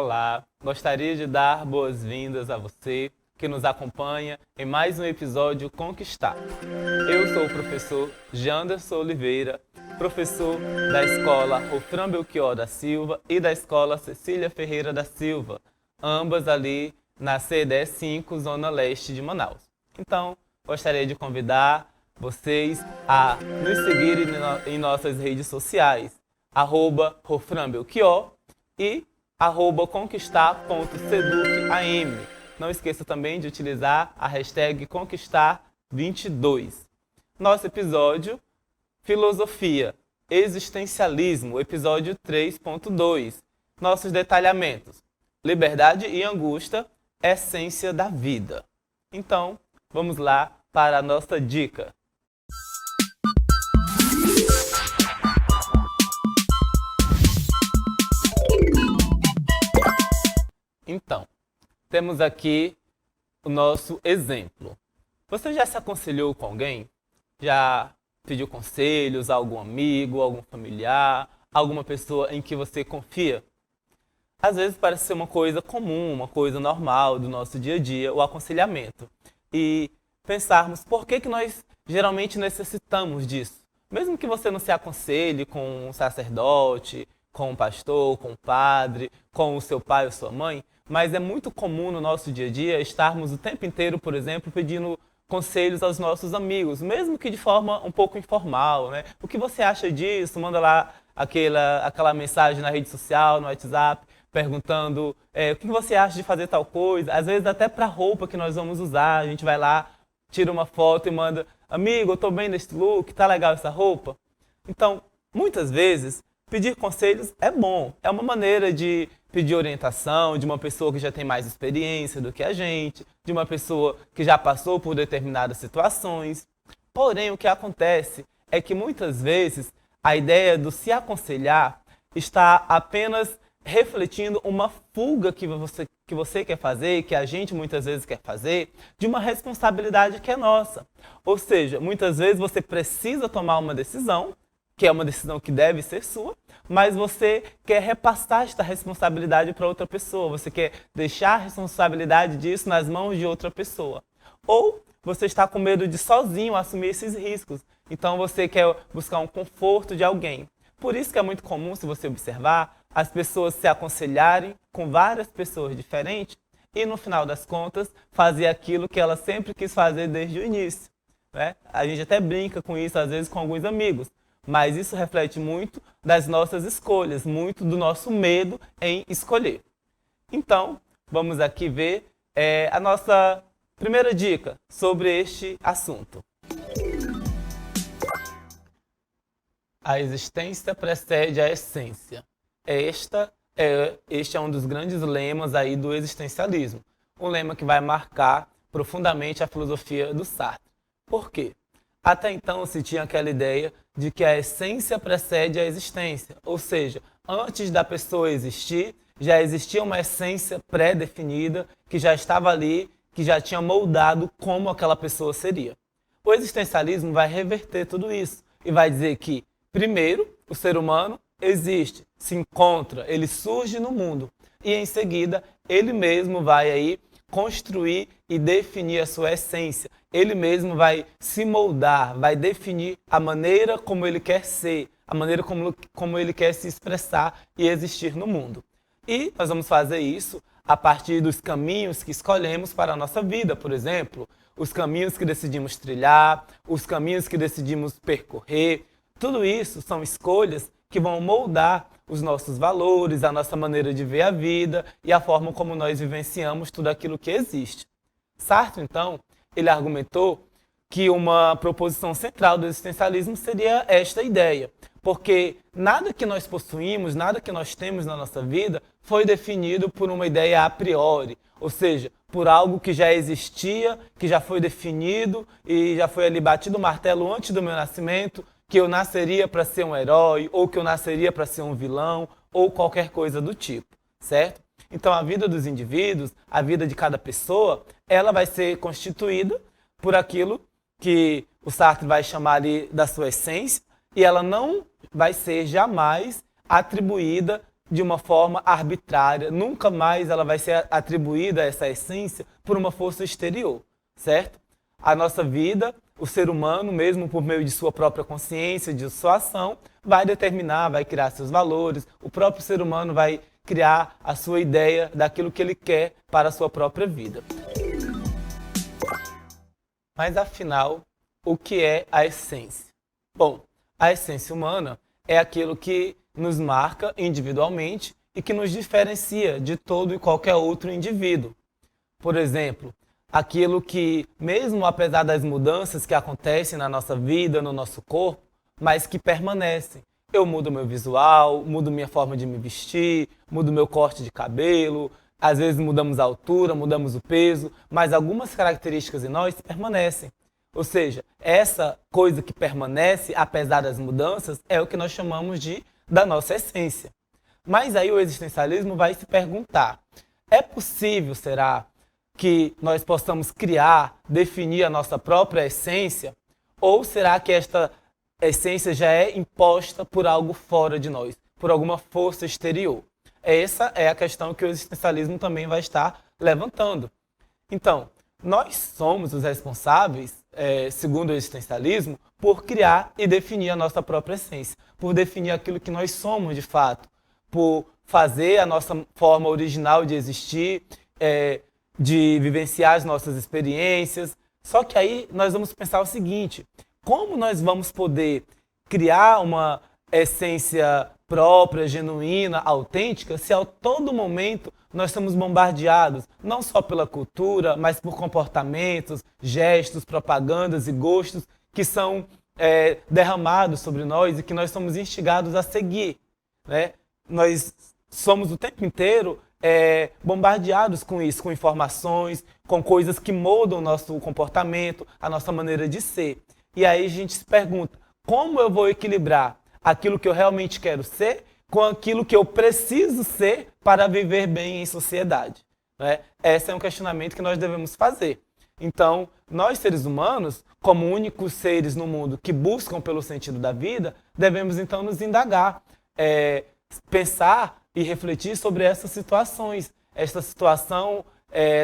Olá, gostaria de dar boas-vindas a você que nos acompanha em mais um episódio Conquistar. Eu sou o professor Janderson Oliveira, professor da Escola Rofran Belchior da Silva e da Escola Cecília Ferreira da Silva, ambas ali na CDE 5, Zona Leste de Manaus. Então, gostaria de convidar vocês a nos seguirem em nossas redes sociais, @RofranBelchior e @conquistar.seducam. Não esqueça também de utilizar a hashtag Conquistar22. Nosso episódio, Filosofia, Existencialismo, episódio 3.2. Nossos detalhamentos, liberdade e angústia, essência da vida. Então, vamos lá para a nossa dica. Então, temos aqui o nosso exemplo. Você já se aconselhou com alguém? Já pediu conselhos a algum amigo, algum familiar, alguma pessoa em que você confia? Às vezes parece ser uma coisa comum, uma coisa normal do nosso dia a dia, o aconselhamento. E pensarmos por que nós geralmente necessitamos disso. Mesmo que você não se aconselhe com um sacerdote, com um pastor, com um padre, com o seu pai ou sua mãe, mas é muito comum no nosso dia a dia estarmos o tempo inteiro, por exemplo, pedindo conselhos aos nossos amigos, mesmo que de forma um pouco informal, né? O que você acha disso? Manda lá aquela mensagem na rede social, no WhatsApp, perguntando o que você acha de fazer tal coisa. Às vezes até para a roupa que nós vamos usar, a gente vai lá, tira uma foto e manda: amigo, eu estou bem nesse look, tá legal essa roupa? Então, muitas vezes, pedir conselhos é bom, é uma maneira de pedir orientação de uma pessoa que já tem mais experiência do que a gente, de uma pessoa que já passou por determinadas situações. Porém, o que acontece é que muitas vezes a ideia do se aconselhar está apenas refletindo uma fuga que você quer fazer, que a gente muitas vezes quer fazer, de uma responsabilidade que é nossa. Ou seja, muitas vezes você precisa tomar uma decisão, que é uma decisão que deve ser sua, mas você quer repassar esta responsabilidade para outra pessoa, você quer deixar a responsabilidade disso nas mãos de outra pessoa. Ou você está com medo de sozinho assumir esses riscos, então você quer buscar um conforto de alguém. Por isso que é muito comum, se você observar, as pessoas se aconselharem com várias pessoas diferentes e, no final das contas, fazer aquilo que ela sempre quis fazer desde o início, né? A gente até brinca com isso, às vezes, com alguns amigos. Mas isso reflete muito das nossas escolhas, muito do nosso medo em escolher. Então, vamos aqui ver a nossa primeira dica sobre este assunto. A existência precede a essência. Este é um dos grandes lemas aí do existencialismo. Um lema que vai marcar profundamente a filosofia do Sartre. Por quê? Até então se tinha aquela ideia de que a essência precede a existência, ou seja, antes da pessoa existir, já existia uma essência pré-definida que já estava ali, que já tinha moldado como aquela pessoa seria. O existencialismo vai reverter tudo isso e vai dizer que, primeiro, o ser humano existe, se encontra, ele surge no mundo e, em seguida, ele mesmo vai aí construir e definir a sua essência. Ele mesmo vai se moldar, vai definir a maneira como ele quer ser, a maneira como ele quer se expressar e existir no mundo. E nós vamos fazer isso a partir dos caminhos que escolhemos para a nossa vida, por exemplo, os caminhos que decidimos trilhar, os caminhos que decidimos percorrer. Tudo isso são escolhas que vão moldar os nossos valores, a nossa maneira de ver a vida e a forma como nós vivenciamos tudo aquilo que existe. Sartre, então, ele argumentou que uma proposição central do existencialismo seria esta ideia, porque nada que nós possuímos, nada que nós temos na nossa vida foi definido por uma ideia a priori, ou seja, por algo que já existia, que já foi definido e já foi ali batido o martelo antes do meu nascimento, que eu nasceria para ser um herói, ou que eu nasceria para ser um vilão, ou qualquer coisa do tipo, certo? Então a vida dos indivíduos, a vida de cada pessoa, ela vai ser constituída por aquilo que o Sartre vai chamar ali da sua essência, e ela não vai ser jamais atribuída de uma forma arbitrária, nunca mais ela vai ser atribuída essa essência por uma força exterior, certo? A nossa vida, o ser humano, mesmo por meio de sua própria consciência, de sua ação, vai determinar, vai criar seus valores, o próprio ser humano vai criar a sua ideia daquilo que ele quer para a sua própria vida. Mas afinal, o que é a essência? Bom, a essência humana é aquilo que nos marca individualmente e que nos diferencia de todo e qualquer outro indivíduo. Por exemplo, aquilo que, mesmo apesar das mudanças que acontecem na nossa vida, no nosso corpo, mas que permanecem. Eu mudo meu visual, mudo minha forma de me vestir, mudo meu corte de cabelo, às vezes mudamos a altura, mudamos o peso, mas algumas características em nós permanecem. Ou seja, essa coisa que permanece, apesar das mudanças, é o que nós chamamos da nossa essência. Mas aí o existencialismo vai se perguntar, é possível, será, que nós possamos criar, definir a nossa própria essência? Ou será que esta essência já é imposta por algo fora de nós, por alguma força exterior? Essa é a questão que o existencialismo também vai estar levantando. Então, nós somos os responsáveis, segundo o existencialismo, por criar e definir a nossa própria essência, por definir aquilo que nós somos de fato, por fazer a nossa forma original de existir, de vivenciar as nossas experiências. Só que aí nós vamos pensar o seguinte, como nós vamos poder criar uma essência própria, genuína, autêntica, se a todo momento nós somos bombardeados, não só pela cultura, mas por comportamentos, gestos, propagandas e gostos que são derramados sobre nós e que nós somos instigados a seguir, né? Nós somos o tempo inteiro bombardeados com isso, com informações, com coisas que moldam o nosso comportamento, a nossa maneira de ser. E aí a gente se pergunta, como eu vou equilibrar aquilo que eu realmente quero ser com aquilo que eu preciso ser para viver bem em sociedade, né? Esse é um questionamento que nós devemos fazer. Então, nós seres humanos, como únicos seres no mundo que buscam pelo sentido da vida, devemos então nos indagar, pensar e refletir sobre essas situações, esta situação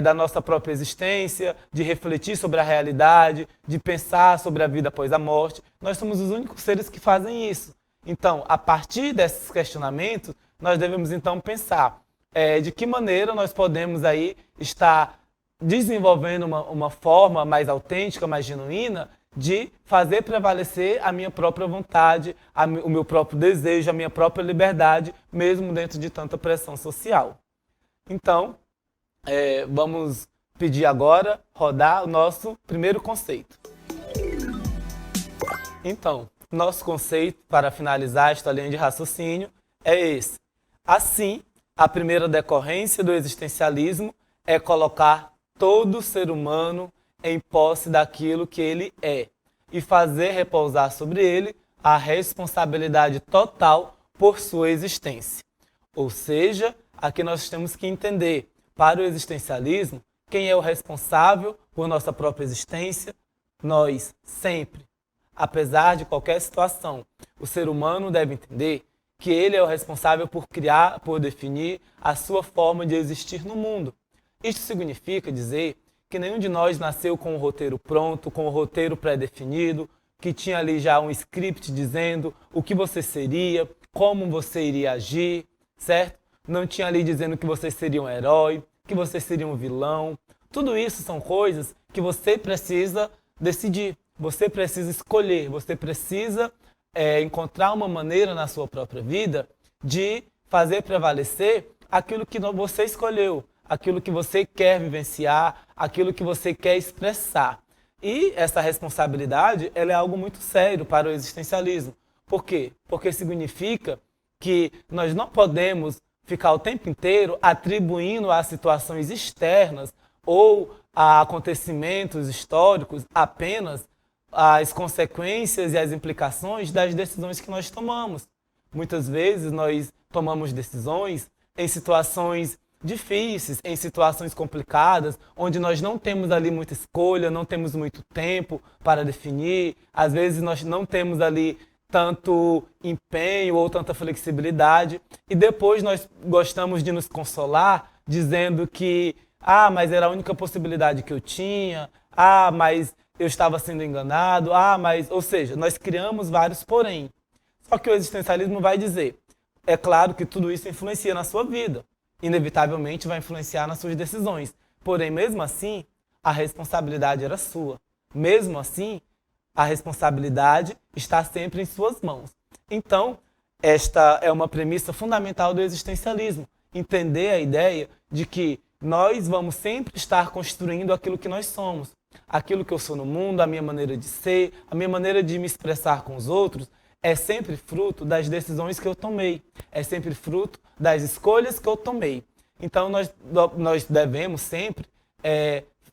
da nossa própria existência, de refletir sobre a realidade, de pensar sobre a vida após a morte. Nós somos os únicos seres que fazem isso. Então, a partir desses questionamentos, nós devemos então pensar de que maneira nós podemos aí estar desenvolvendo uma forma mais autêntica, mais genuína, de fazer prevalecer a minha própria vontade, o meu próprio desejo, a minha própria liberdade, mesmo dentro de tanta pressão social. Então, vamos pedir agora rodar o nosso primeiro conceito. Então, nosso conceito, para finalizar esta linha de raciocínio, é esse. Assim, a primeira decorrência do existencialismo é colocar todo ser humano em posse daquilo que ele é e fazer repousar sobre ele a responsabilidade total por sua existência. Ou seja, aqui nós temos que entender, para o existencialismo, quem é o responsável por nossa própria existência? Nós, sempre. Apesar de qualquer situação, o ser humano deve entender que ele é o responsável por criar, por definir a sua forma de existir no mundo. Isto significa dizer que nenhum de nós nasceu com o roteiro pronto, com o roteiro pré-definido, que tinha ali já um script dizendo o que você seria, como você iria agir, certo? Não tinha ali dizendo que você seria um herói, que você seria um vilão. Tudo isso são coisas que você precisa decidir, você precisa escolher, você precisa encontrar uma maneira na sua própria vida de fazer prevalecer aquilo que você escolheu, aquilo que você quer vivenciar, aquilo que você quer expressar. E essa responsabilidade ela é algo muito sério para o existencialismo. Por quê? Porque significa que nós não podemos ficar o tempo inteiro atribuindo a situações externas ou a acontecimentos históricos apenas as consequências e as implicações das decisões que nós tomamos. Muitas vezes nós tomamos decisões em situações difíceis, em situações complicadas, onde nós não temos ali muita escolha, não temos muito tempo para definir, às vezes nós não temos ali tanto empenho ou tanta flexibilidade. E depois nós gostamos de nos consolar dizendo que, mas era a única possibilidade que eu tinha, mas eu estava sendo enganado, ou seja, nós criamos vários porém. Só que o existencialismo vai dizer, é claro que tudo isso influencia na sua vida, inevitavelmente vai influenciar nas suas decisões, porém, mesmo assim, a responsabilidade era sua. Mesmo assim, a responsabilidade está sempre em suas mãos. Então, esta é uma premissa fundamental do existencialismo. Entender a ideia de que nós vamos sempre estar construindo aquilo que nós somos. Aquilo que eu sou no mundo, a minha maneira de ser, a minha maneira de me expressar com os outros, é sempre fruto das decisões que eu tomei. É sempre fruto das escolhas que eu tomei. Então, nós devemos sempre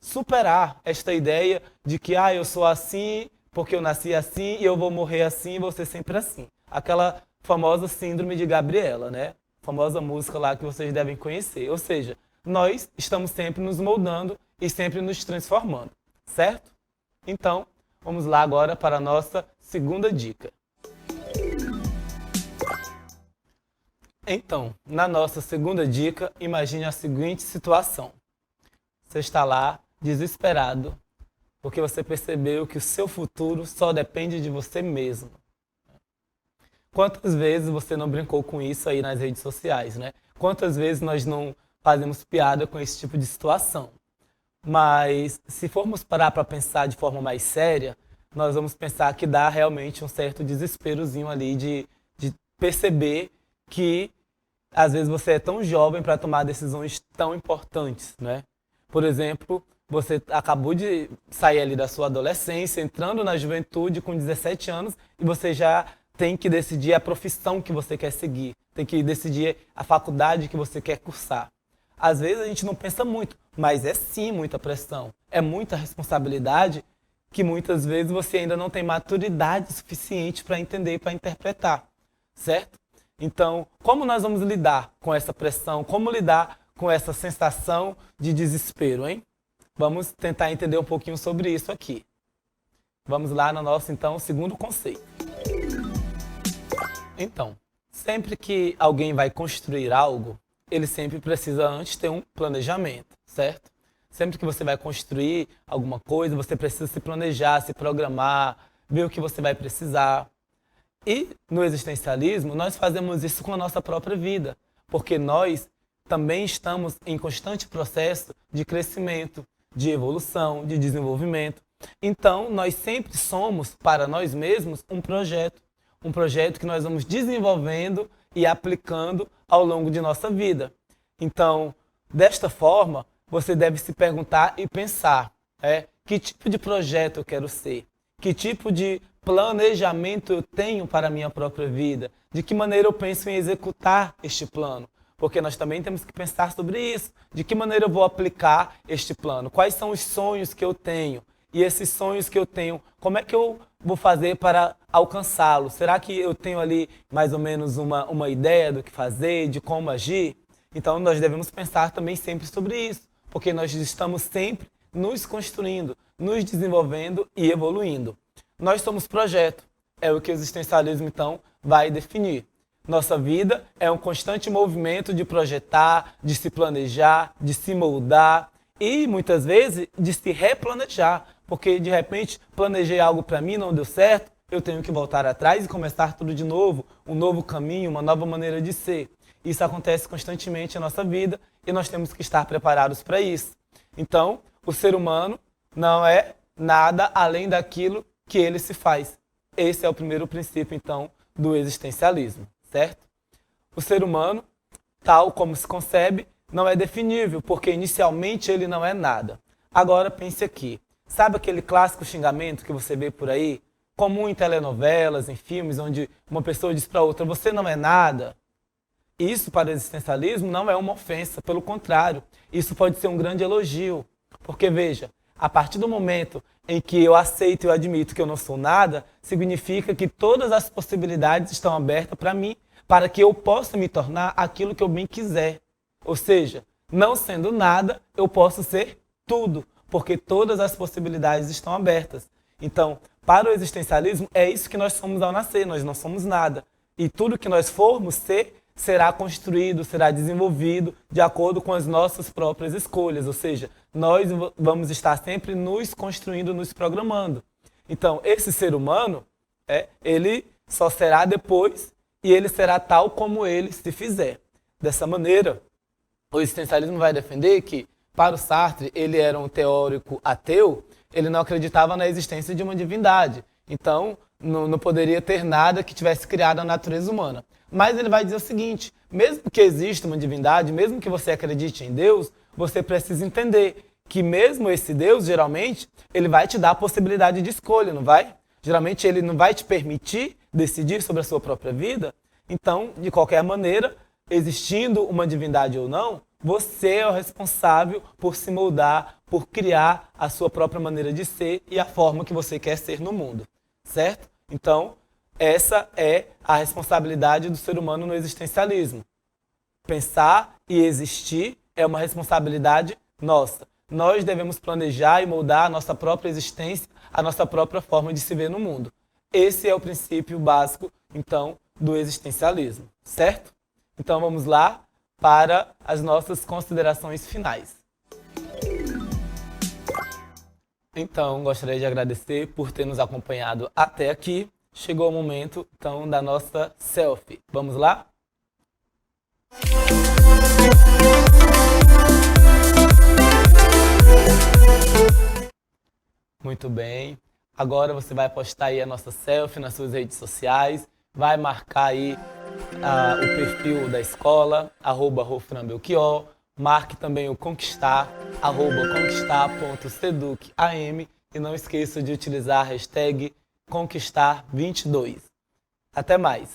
superar esta ideia de que eu sou assim porque eu nasci assim e eu vou morrer assim e vou ser sempre assim. Aquela famosa síndrome de Gabriela, né? Famosa música lá que vocês devem conhecer. Ou seja, nós estamos sempre nos moldando e sempre nos transformando, certo? Então, vamos lá agora para a nossa segunda dica. Então, na nossa segunda dica, imagine a seguinte situação. Você está lá, desesperado, porque você percebeu que o seu futuro só depende de você mesmo. Quantas vezes você não brincou com isso aí nas redes sociais, né? Quantas vezes nós não fazemos piada com esse tipo de situação? Mas se formos parar para pensar de forma mais séria, nós vamos pensar que dá realmente um certo desesperozinho ali de perceber que às vezes você é tão jovem para tomar decisões tão importantes, né? Por exemplo, você acabou de sair ali da sua adolescência, entrando na juventude com 17 anos e você já tem que decidir a profissão que você quer seguir, tem que decidir a faculdade que você quer cursar. Às vezes a gente não pensa muito, mas é sim muita pressão, é muita responsabilidade que muitas vezes você ainda não tem maturidade suficiente para entender e para interpretar, certo? Então, como nós vamos lidar com essa pressão? Como lidar com essa sensação de desespero, hein? Vamos tentar entender um pouquinho sobre isso aqui. Vamos lá no nosso, então, segundo conceito. Então, sempre que alguém vai construir algo, ele sempre precisa antes ter um planejamento, certo? Sempre que você vai construir alguma coisa, você precisa se planejar, se programar, ver o que você vai precisar. E no existencialismo, nós fazemos isso com a nossa própria vida, porque nós também estamos em constante processo de crescimento, de evolução, de desenvolvimento. Então, nós sempre somos, para nós mesmos, um projeto que nós vamos desenvolvendo e aplicando ao longo de nossa vida. Então, desta forma, você deve se perguntar e pensar, que tipo de projeto eu quero ser? Que tipo de planejamento eu tenho para a minha própria vida? De que maneira eu penso em executar este plano? Porque nós também temos que pensar sobre isso. De que maneira eu vou aplicar este plano? Quais são os sonhos que eu tenho? E esses sonhos que eu tenho, como é que eu vou fazer para alcançá-los? Será que eu tenho ali mais ou menos uma ideia do que fazer, de como agir? Então nós devemos pensar também sempre sobre isso, porque nós estamos sempre nos construindo, nos desenvolvendo e evoluindo. Nós somos projeto, é o que o existencialismo então vai definir. Nossa vida é um constante movimento de projetar, de se planejar, de se moldar e muitas vezes de se replanejar, porque de repente planejei algo para mim, não deu certo, eu tenho que voltar atrás e começar tudo de novo, um novo caminho, uma nova maneira de ser. Isso acontece constantemente na nossa vida e nós temos que estar preparados para isso. Então, o ser humano não é nada além daquilo que ele se faz. Esse é o primeiro princípio, então, do existencialismo, certo? O ser humano, tal como se concebe, não é definível, porque inicialmente ele não é nada. Agora pense aqui, sabe aquele clássico xingamento que você vê por aí? Comum em telenovelas, em filmes, onde uma pessoa diz para outra, você não é nada. Isso para o existencialismo não é uma ofensa, pelo contrário, isso pode ser um grande elogio. Porque veja, a partir do momento em que eu aceito e eu admito que eu não sou nada, significa que todas as possibilidades estão abertas para mim, para que eu possa me tornar aquilo que eu bem quiser. Ou seja, não sendo nada, eu posso ser tudo, porque todas as possibilidades estão abertas. Então, Para o existencialismo, é isso que nós somos ao nascer, nós não somos nada. E tudo que nós formos ser, será construído, será desenvolvido de acordo com as nossas próprias escolhas. Ou seja, nós vamos estar sempre nos construindo, nos programando. Então, esse ser humano, ele só será depois e ele será tal como ele se fizer. Dessa maneira, o existencialismo vai defender que, para o Sartre, ele era um teórico ateu, ele não acreditava na existência de uma divindade. Então, não poderia ter nada que tivesse criado a natureza humana. Mas ele vai dizer o seguinte, mesmo que exista uma divindade, mesmo que você acredite em Deus, você precisa entender que mesmo esse Deus, geralmente, ele vai te dar a possibilidade de escolha, não vai? Geralmente ele não vai te permitir decidir sobre a sua própria vida. Então, de qualquer maneira, existindo uma divindade ou não, você é o responsável por se moldar, por criar a sua própria maneira de ser e a forma que você quer ser no mundo, certo? Então, essa é a responsabilidade do ser humano no existencialismo. Pensar e existir é uma responsabilidade nossa. Nós devemos planejar e moldar a nossa própria existência, a nossa própria forma de se ver no mundo. Esse é o princípio básico, então, do existencialismo, certo? Então, vamos lá para as nossas considerações finais. Então, gostaria de agradecer por ter nos acompanhado até aqui. Chegou o momento, então, da nossa selfie. Vamos lá? Muito bem. Agora você vai postar aí a nossa selfie nas suas redes sociais. Vai marcar aí o perfil da escola, @rofranbelchior. Marque também o Conquistar, @conquistar.seducam. E não esqueça de utilizar a hashtag Conquistar22. Até mais!